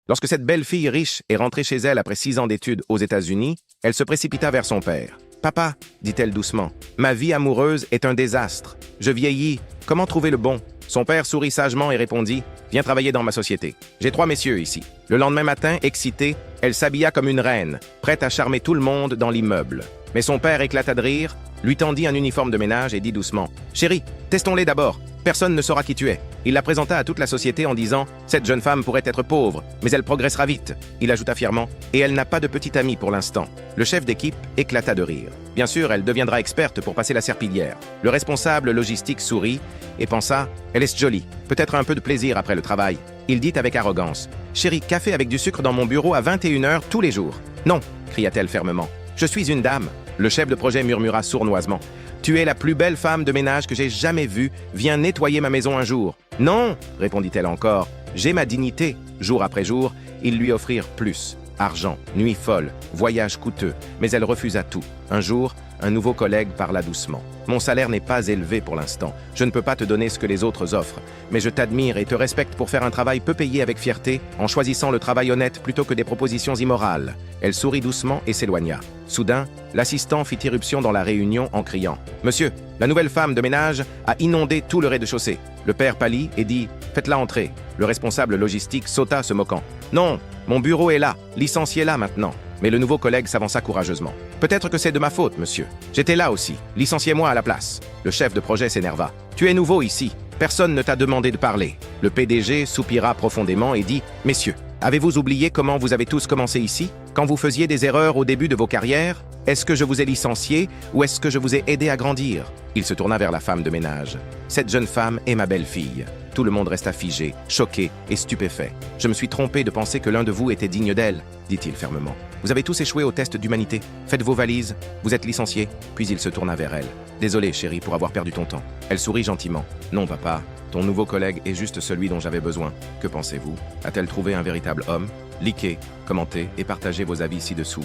Lorsque cette belle fille riche est rentrée chez elle après 6 ans d'études aux États-Unis, elle se précipita vers son père. « Papa, dit-elle doucement, ma vie amoureuse est un désastre. Je vieillis. Comment trouver le bon ?» Son père sourit sagement et répondit « Viens travailler dans ma société. J'ai 3 messieurs ici. » Le lendemain matin, excitée, elle s'habilla comme une reine, prête à charmer tout le monde dans l'immeuble. Mais son père éclata de rire, lui tendit un uniforme de ménage et dit doucement « Chérie, testons-les d'abord. Personne ne saura qui tu es. » Il la présenta à toute la société en disant « Cette jeune femme pourrait être pauvre, mais elle progressera vite. » Il ajouta fièrement « Et elle n'a pas de petit ami pour l'instant. » Le chef d'équipe éclata de rire. Bien sûr, elle deviendra experte pour passer la serpillière. Le responsable logistique sourit et pensa « Elle est jolie, peut-être un peu de plaisir après le travail. » Il dit avec arrogance « Chérie, café avec du sucre dans mon bureau à 21h tous les jours. »« Non, » cria-t-elle fermement. « Je suis une dame. » Le chef de projet murmura sournoisement. « Tu es la plus belle femme de ménage que j'ai jamais vue. Viens nettoyer ma maison un jour. »« Non, » répondit-elle encore. « J'ai ma dignité. » Jour après jour, ils lui offrirent plus. Argent, nuit folle, voyage coûteux. Mais elle refusa tout. Un jour, un nouveau collègue parla doucement. « Mon salaire n'est pas élevé pour l'instant. Je ne peux pas te donner ce que les autres offrent. Mais je t'admire et te respecte pour faire un travail peu payé avec fierté, en choisissant le travail honnête plutôt que des propositions immorales. » Elle sourit doucement et s'éloigna. Soudain, l'assistant fit irruption dans la réunion en criant « Monsieur, la nouvelle femme de ménage a inondé tout le rez-de-chaussée. » Le père pâlit et dit « Faites-la entrer. » Le responsable logistique sauta se moquant. « Non, mon bureau est là. Licenciez-la maintenant. » Mais le nouveau collègue s'avança courageusement. « Peut-être que c'est de ma faute, monsieur. J'étais là aussi. Licenciez-moi à la place. » Le chef de projet s'énerva. « Tu es nouveau ici. Personne ne t'a demandé de parler. » Le PDG soupira profondément et dit « Messieurs, avez-vous oublié comment vous avez tous commencé ici? Quand vous faisiez des erreurs au début de vos carrières? Est-ce que je vous ai licencié ou est-ce que je vous ai aidé à grandir ?» Il se tourna vers la femme de ménage. « Cette jeune femme est ma belle-fille. » Tout le monde resta figé, choqué et stupéfait. « Je me suis trompé de penser que l'un de vous était digne d'elle, » dit-il fermement. « Vous avez tous échoué au test d'humanité. Faites vos valises, vous êtes licenciés. » Puis il se tourna vers elle. « Désolé, chérie, pour avoir perdu ton temps. » Elle sourit gentiment. « Non, papa, ton nouveau collègue est juste celui dont j'avais besoin. Que pensez-vous? A-t-elle trouvé un véritable homme? Likez, commentez et partagez vos avis ci-dessous.